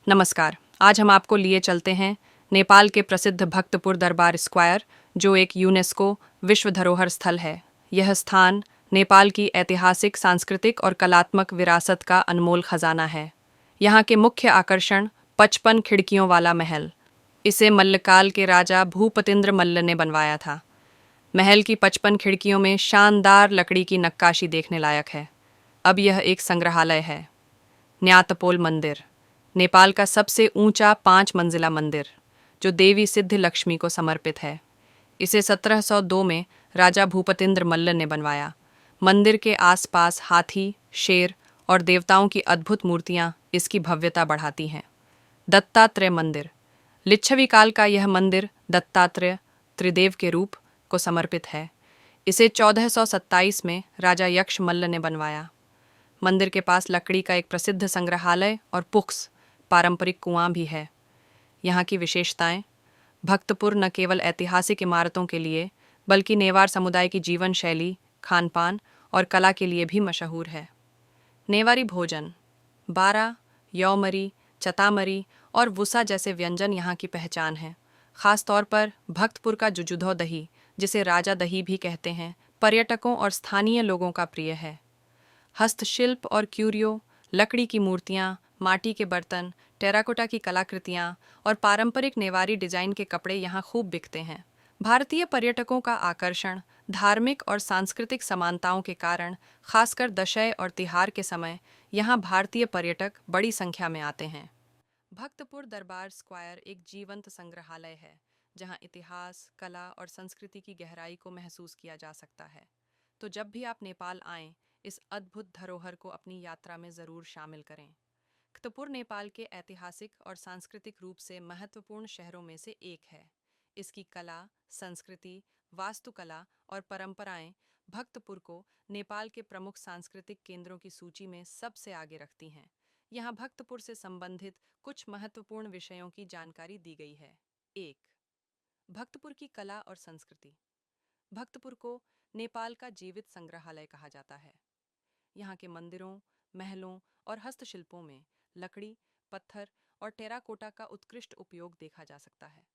नमस्कार। आज हम आपको लिए चलते हैं नेपाल के प्रसिद्ध भक्तपुर दरबार स्क्वायर, जो एक यूनेस्को विश्व धरोहर स्थल है। यह स्थान नेपाल की ऐतिहासिक, सांस्कृतिक और कलात्मक विरासत का अनमोल खजाना है। यहाँ के मुख्य आकर्षण 55 खिड़कियों वाला महल। इसे मल्लकाल के राजा भूपतिंद्र मल्ल ने बनवाया था। महल की 55 खिड़कियों में शानदार लकड़ी की नक्काशी देखने लायक है। अब यह एक संग्रहालय है। न्यातपोल मंदिर, नेपाल का सबसे ऊंचा 5 मंजिला मंदिर, जो देवी सिद्ध लक्ष्मी को समर्पित है। इसे 1702 में राजा भूपतिंद्र मल्ल ने बनवाया। मंदिर के आसपास हाथी, शेर और देवताओं की अद्भुत मूर्तियां इसकी भव्यता बढ़ाती हैं। दत्तात्रेय मंदिर, लिच्छवी काल का यह मंदिर दत्तात्रेय त्रिदेव के रूप को समर्पित है। इसे 1427 में राजा यक्ष मल्ल ने बनवाया। मंदिर के पास लकड़ी का एक प्रसिद्ध संग्रहालय और पुख्स पारंपरिक कुआं भी है। यहाँ की विशेषताएं: भक्तपुर न केवल ऐतिहासिक इमारतों के लिए, बल्कि नेवार समुदाय की जीवन शैली, खान पान और कला के लिए भी मशहूर है। नेवारी भोजन, बारा, यौमरी, चतामरी और वुसा जैसे व्यंजन यहाँ की पहचान है। खास तौर पर भक्तपुर का जुजुधो दही, जिसे राजा दही भी कहते हैं, पर्यटकों और स्थानीय लोगों का प्रिय है। हस्तशिल्प और क्यूरियो, लकड़ी की मूर्तियाँ, माटी के बर्तन, टेराकोटा की कलाकृतियाँ और पारंपरिक नेवारी डिजाइन के कपड़े यहाँ खूब बिकते हैं। भारतीय पर्यटकों का आकर्षण धार्मिक और सांस्कृतिक समानताओं के कारण, खासकर दशैं और तिहार के समय, यहाँ भारतीय पर्यटक बड़ी संख्या में आते हैं। भक्तपुर दरबार स्क्वायर एक जीवंत संग्रहालय है, जहाँ इतिहास, कला और संस्कृति की गहराई को महसूस किया जा सकता है। तो जब भी आप नेपाल आएं, इस अद्भुत धरोहर को अपनी यात्रा में ज़रूर शामिल करें। भक्तपुर नेपाल के ऐतिहासिक और सांस्कृतिक रूप से महत्वपूर्ण शहरों में से एक है। इसकी कला, संस्कृति, वास्तुकला और परंपराएं भक्तपुर को नेपाल के प्रमुख सांस्कृतिक केंद्रों की सूची में सबसे आगे रखती हैं। यहाँ भक्तपुर से संबंधित कुछ महत्वपूर्ण विषयों की जानकारी दी गई है। 1. भक्तपुर की कला और संस्कृति। भक्तपुर को नेपाल का जीवित संग्रहालय कहा जाता है। यहाँ के मंदिरों, महलों और हस्तशिल्पों में लकड़ी, पत्थर और टेराकोटा का उत्कृष्ट उपयोग देखा जा सकता है।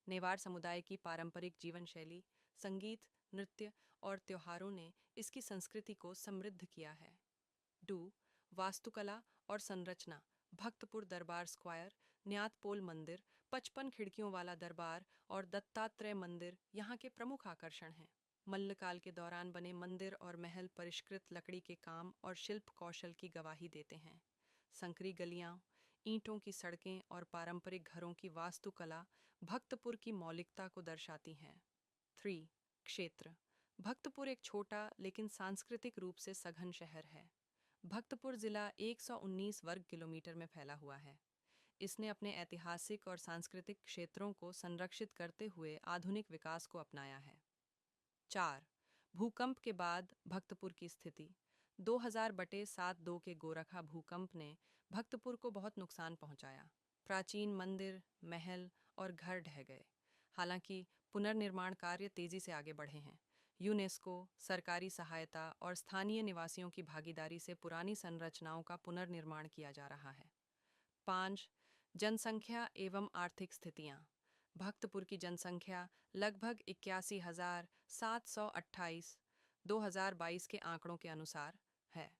नेवार समुदाय की पारंपरिक जीवन शैली, संगीत, नृत्य और त्योहारों ने इसकी संस्कृति को समृद्ध किया है। 2. वास्तुकला और संरचना। भक्तपुर दरबार स्क्वायर, न्यातपोल मंदिर, 55 खिड़कियों वाला दरबार और दत्तात्रेय मंदिर यहाँ के प्रमुख आकर्षण हैं। मल्लकाल के दौरान बने मंदिर और महल परिष्कृत लकड़ी के काम और शिल्प कौशल की गवाही देते हैं। संकरी गलियाँ, ईंटों की सड़कें और पारंपरिक घरों की वास्तुकला भक्तपुर की मौलिकता को दर्शाती हैं। 3. क्षेत्र। भक्तपुर एक छोटा लेकिन सांस्कृतिक रूप से सघन शहर है। भक्तपुर जिला 119 वर्ग किलोमीटर में फैला हुआ है। इसने अपने ऐतिहासिक और सांस्कृतिक क्षेत्रों को संरक्षित करते हुए आधुनिक विकास को अपनाया है। 4. भूकंप के बाद भक्तपुर की स्थिति। 2000/72 के गोरखा भूकंप ने भक्तपुर को बहुत नुकसान पहुंचाया। प्राचीन मंदिर, महल और घर ढह गए। हालांकि पुनर्निर्माण कार्य तेजी से आगे बढ़े हैं। यूनेस्को, सरकारी सहायता और स्थानीय निवासियों की भागीदारी से पुरानी संरचनाओं का पुनर्निर्माण किया जा रहा है। 5. जनसंख्या एवं आर्थिक स्थितियाँ। भक्तपुर की जनसंख्या लगभग 81,728 2022 के आंकड़ों के अनुसार है।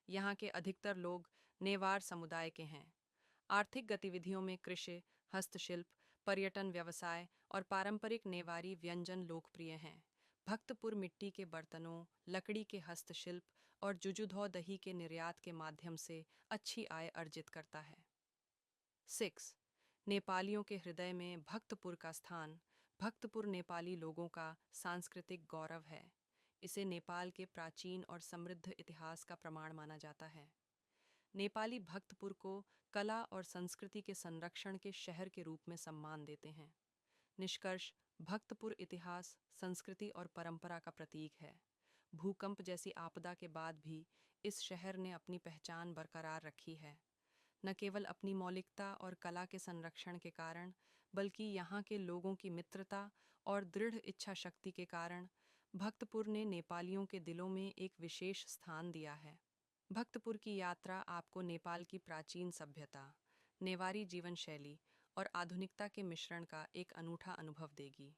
यहाँ के अधिकतर लोग नेवार समुदाय के हैं। आर्थिक गतिविधियों में कृषि, हस्तशिल्प, पर्यटन व्यवसाय और पारंपरिक नेवारी व्यंजन लोकप्रिय हैं। भक्तपुर मिट्टी के बर्तनों, लकड़ी के हस्तशिल्प और जुजुधो दही के निर्यात के माध्यम से अच्छी आय अर्जित करता है। 6. नेपालियों के हृदय में भक्तपुर का स्थान। भक्तपुर नेपाली लोगों का सांस्कृतिक गौरव है। इसे नेपाल के प्राचीन और समृद्ध इतिहास का प्रमाण माना जाता है। नेपाली भक्तपुर को कला और संस्कृति के संरक्षण के शहर के रूप में सम्मान देते हैं। निष्कर्ष: भक्तपुर इतिहास, संस्कृति और परंपरा का प्रतीक है। भूकंप जैसी आपदा के बाद भी इस शहर ने अपनी पहचान बरकरार रखी है, न केवल अपनी मौलिकता और कला के संरक्षण के कारण, बल्कि यहाँ के लोगों की मित्रता और दृढ़ इच्छा शक्ति के कारण भक्तपुर ने नेपालियों के दिलों में एक विशेष स्थान दिया है। भक्तपुर की यात्रा आपको नेपाल की प्राचीन सभ्यता, नेवारी जीवन शैली और आधुनिकता के मिश्रण का एक अनूठा अनुभव देगी।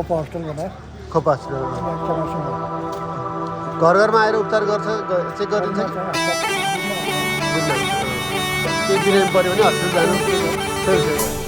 खोपा हस्पिटलबाट खोप हस्पिटलमा चमासँग घर घरमा आएर उपचार गर्छ चेक गरिन्छ कि केही बिरामी पऱ्यो भने हस्पिटल जानु